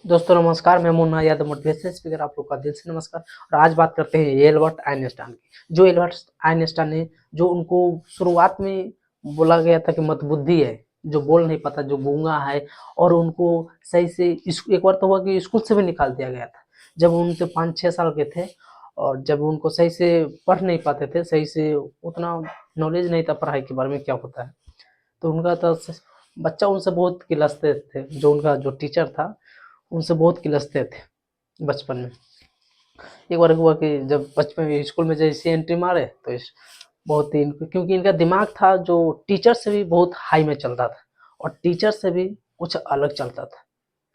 दोस्तों नमस्कार, मैं मुन्ना यादव मोटिवेशनल स्पीकर आप लोग का दिल से नमस्कार। और आज बात करते हैं एल्बर्ट आइंस्टाइन की। जो एल्बर्ट आइंस्टाइन ने जो उनको शुरुआत में बोला गया था कि मतबुद्धि है, जो बोल नहीं पाता, जो गूंगा है, और उनको सही से एक बार तो हुआ कि स्कूल से भी निकाल दिया गया था जब उनके 5-6 साल के थे। और जब उनको सही से पढ़ नहीं पाते थे, सही से उतना नॉलेज नहीं था पढ़ाई के बारे में क्या होता है, तो उनका तो बच्चा उनसे बहुत किलसते थे। जो उनका जो टीचर था उनसे बहुत किलसते थे बचपन में। एक बार हुआ कि जब बचपन में स्कूल में जैसे एंट्री मारे तो बहुत ही क्योंकि इनका दिमाग था जो टीचर से भी बहुत हाई में चलता था और टीचर से भी कुछ अलग चलता था,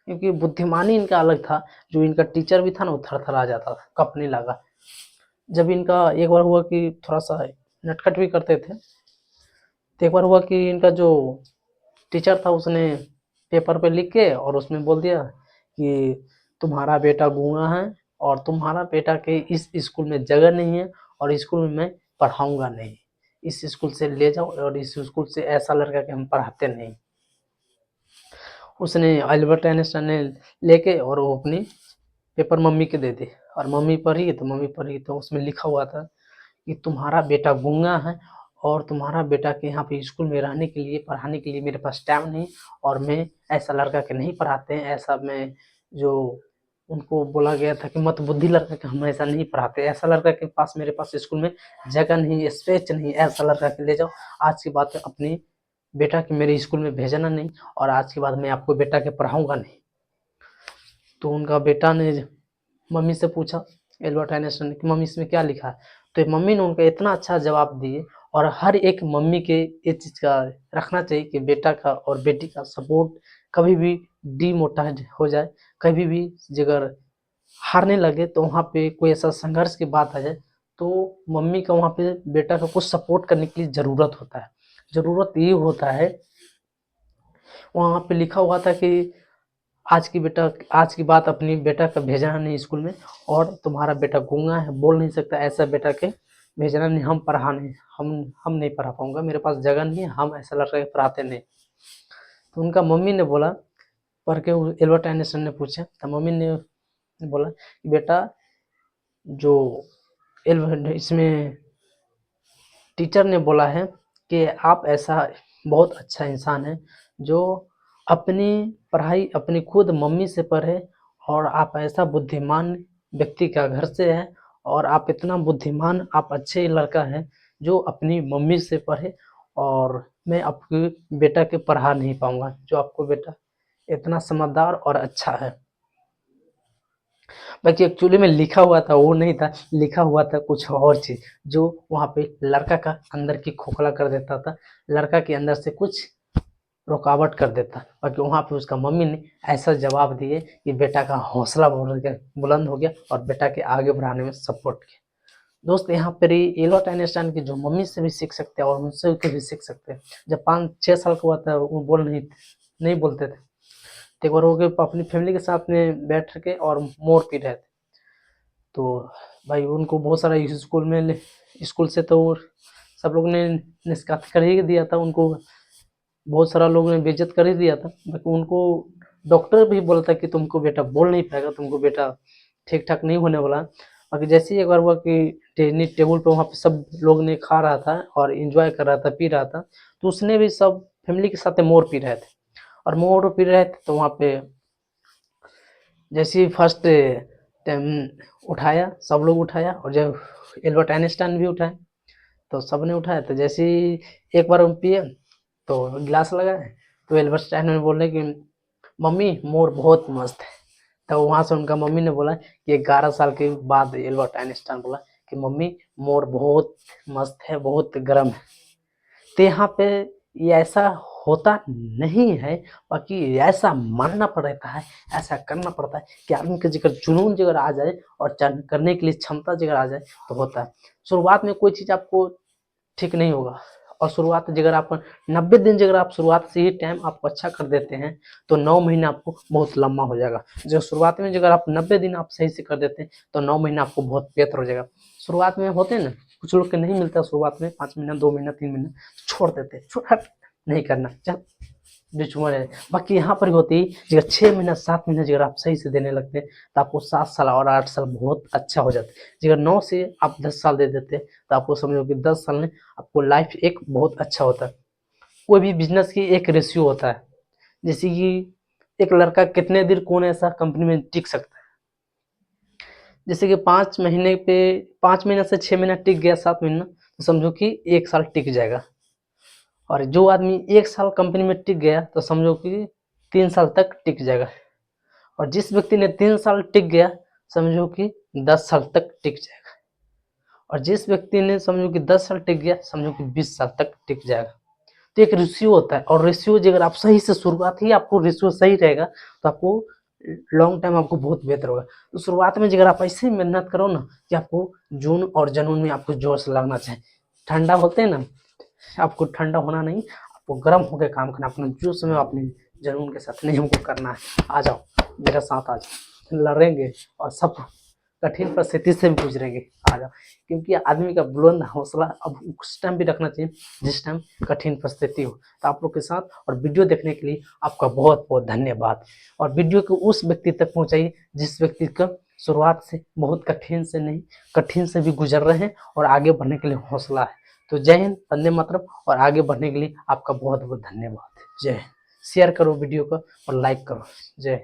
क्योंकि बुद्धिमानी इनका अलग था। जो इनका टीचर भी था ना, वो थरथरा जाता था, कँपने लगा। जब इनका एक बार हुआ कि थोड़ा सा नटखट भी करते थे, तो एक बार हुआ कि इनका जो टीचर था उसने पेपर पे लिख के और उसमें बोल दिया कि तुम्हारा बेटा गूंगा है और तुम्हारा बेटा के इस स्कूल में जगह नहीं है और स्कूल में मैं पढ़ाऊंगा नहीं। इस स्कूल से ले जाओ और इस स्कूल से ऐसा लड़का के हम पढ़ाते नहीं। उसने अल्बर्ट आइंस्टाइन ने लेके और वो अपनी पेपर मम्मी के दे दी और मम्मी पढ़ी तो उसमें लिखा हुआ था कि तुम्हारा बेटा गूंगा है और तुम्हारा बेटा के यहाँ पे स्कूल में रहने के लिए, पढ़ाने के लिए मेरे पास टाइम नहीं, और मैं ऐसा लड़का के नहीं पढ़ाते हैं। ऐसा मैं जो उनको बोला गया था कि मत बुद्धि लड़का के हम ऐसा नहीं पढ़ाते, ऐसा लड़का के पास मेरे पास स्कूल में जगह नहीं, स्पेस नहीं, ऐसा लड़का के ले जाओ। आज की बात है अपनी बेटा के मेरे स्कूल में भेजना नहीं और आज के बाद मैं आपको बेटा के पढ़ाऊंगा नहीं। तो उनका बेटा ने मम्मी से पूछा, एल्बर्ट आइंस्टाइन ने, कि मम्मी इसमें क्या लिखा है। तो मम्मी ने उनका इतना अच्छा जवाब दिए। और हर एक मम्मी के ये चीज़ का रखना चाहिए कि बेटा का और बेटी का सपोर्ट कभी भी डिमोटिवेट हो जाए, कभी भी अगर हारने लगे तो वहाँ पे कोई ऐसा संघर्ष की बात आ जाए तो मम्मी का वहाँ पे बेटा को कुछ सपोर्ट करने के लिए ज़रूरत होता है। ज़रूरत ये होता है, वहाँ पे लिखा हुआ था कि आज की बात अपनी बेटा का भेजना नहीं स्कूल में, और तुम्हारा बेटा गूंगा है, बोल नहीं सकता, ऐसा बेटा के भेजना नहीं, हम पढ़ा नहीं, हम नहीं पढ़ा पाऊंगा, मेरे पास जगह नहीं है, हम ऐसा लड़का के पढ़ाते नहीं। तो उनका मम्मी ने बोला, पढ़ के एल्बर्ट आइंस्टाइन ने पूछा, तो मम्मी ने बोला कि बेटा, जो एल्बर्ट इसमें टीचर ने बोला है कि आप ऐसा बहुत अच्छा इंसान है जो अपनी पढ़ाई अपनी खुद मम्मी से पढ़े, और आप ऐसा बुद्धिमान व्यक्ति का घर से है, और आप इतना बुद्धिमान, आप अच्छे लड़का है जो अपनी मम्मी से पढ़े, और मैं आपके बेटा के पढ़ा नहीं पाऊंगा जो आपको बेटा इतना समझदार और अच्छा है। बाकी एक्चुअली में लिखा हुआ था वो नहीं था, लिखा हुआ था कुछ और चीज़ जो वहाँ पे लड़का का अंदर की खोखला कर देता था, लड़का के अंदर से कुछ रुकावट कर देता। बाकी वहाँ पे उसका मम्मी ने ऐसा जवाब दिए कि बेटा का हौसला बुलंद हो गया और बेटा के आगे बढ़ाने में सपोर्ट किया। दोस्त यहाँ पर एल्बर्ट आइंस्टाइन की जो मम्मी से भी सीख सकते हैं और उनसे भी सीख सकते हैं। जब 5-6 साल का हुआ था वो बोल नहीं बोलते थे। तो एक बार वो अपनी फैमिली के साथ में बैठ के और मोर पी रहे थे। तो भाई उनको बहुत सारा स्कूल से तो सब लोग ने निष्कासित कर ही दिया था उनको, बहुत सारा लोग ने बेइज्जत कर ही दिया था। बाकी उनको डॉक्टर भी बोला था कि तुमको बेटा बोल नहीं पाएगा, तुमको बेटा ठीक ठाक नहीं होने वाला। बाकी जैसे ही एक बार हुआ कि डाइनिंग टेबल पे वहाँ पे सब लोग ने खा रहा था और इंजॉय कर रहा था, पी रहा था, तो उसने भी सब फैमिली के साथ मोर पी रहे थे। और मोर पी रहे थे तो वहाँ पे जैसे ही फर्स्ट टाइम उठाया, सब लोग उठाया, और जब एल्बर्ट आइंस्टाइन भी उठाए तो सबने उठाया। तो जैसे ही एक बार हम पिए तो गिलास लगाए, तो एल्बर्ट आइंस्टाइन ने बोले कि मम्मी मोर बहुत मस्त है। तो वहाँ से उनका मम्मी ने बोला कि 11 साल के बाद एल्बर्ट आइंस्टाइन बोला कि मम्मी मोर बहुत मस्त है, बहुत गर्म है। तो यहाँ पे ये ऐसा होता नहीं है, बाकी ऐसा मानना पड़ता है, ऐसा करना पड़ता है कि आदमी के जिगर जुनून जिगर आ जाए और करने के लिए क्षमता जिगर आ जाए तो होता है। शुरुआत में कोई चीज़ आपको ठीक नहीं होगा, और शुरुआत अगर आप 90 दिन अगर आप शुरुआत से ही टाइम आप अच्छा कर देते हैं तो 9 महीने आपको बहुत लंबा हो जाएगा। जो शुरुआत में अगर आप 90 दिन आप सही से कर देते हैं तो 9 महीना आपको बहुत बेहतर हो जाएगा। शुरुआत में होते हैं ना, कुछ लोग के नहीं मिलता शुरुआत में 5 महीना, 2 महीना, 3 महीना, छोड़ देते, छोड़, नहीं करना, चल डिचुआ है। बाकी यहाँ पर होती है 6 महीना 7 महीना अगर आप सही से देने लगते हैं तो आपको 7 साल और 8 साल बहुत अच्छा हो जाता है। अगर 9 से आप 10 साल दे देते हैं तो आपको समझो कि 10 साल में आपको लाइफ एक बहुत अच्छा होता है। कोई भी बिजनेस की एक रेशियो होता है, जैसे कि एक लड़का कितने देर कौन ऐसा कंपनी में टिक सकता है, जैसे कि 5 महीने से 6 महीना टिक गया, 7 महीना, तो समझो कि 1 साल टिक जाएगा। और जो आदमी 1 साल कंपनी में टिक गया तो समझो कि 3 साल तक टिक जाएगा। और जिस व्यक्ति ने 3 साल टिक गया समझो कि 10 साल तक टिक जाएगा। और जिस व्यक्ति ने समझो कि 10 साल टिक गया समझो कि 20 साल तक टिक जाएगा। तो एक रेशियो होता है, और रेशियो अगर आप सही से शुरुआत ही आपको रेशियो सही रहेगा तो आपको लॉन्ग टाइम आपको बहुत बेहतर होगा। तो शुरुआत में अगर आप ऐसे ही मेहनत करो ना कि आपको जून और जनवरी में आपको जोश लगना चाहिए। ठंडा होते हैं ना, आपको ठंडा होना नहीं, आपको गर्म होकर काम करना, अपना जोश में अपने जुनून के साथ नहीं हमको करना है। आ जाओ मेरे साथ, आ जाओ, लड़ेंगे और सब कठिन परिस्थिति से भी गुजरेंगे। आ जाओ, क्योंकि आदमी का बुलंद हौसला अब उस टाइम भी रखना चाहिए जिस टाइम कठिन परिस्थिति हो। तो आप लोग के साथ, और वीडियो देखने के लिए आपका बहुत बहुत धन्यवाद। और वीडियो को उस व्यक्ति तक पहुंचाइए जिस व्यक्ति का शुरुआत से बहुत कठिन से नहीं, कठिन से भी गुजर रहे हैं और आगे बढ़ने के लिए हौसला है। तो जय हिंद, वंदे मातरम। और आगे बढ़ने के लिए आपका बहुत बहुत धन्यवाद। जय हिंद। शेयर करो वीडियो को और लाइक करो। जय हिंद।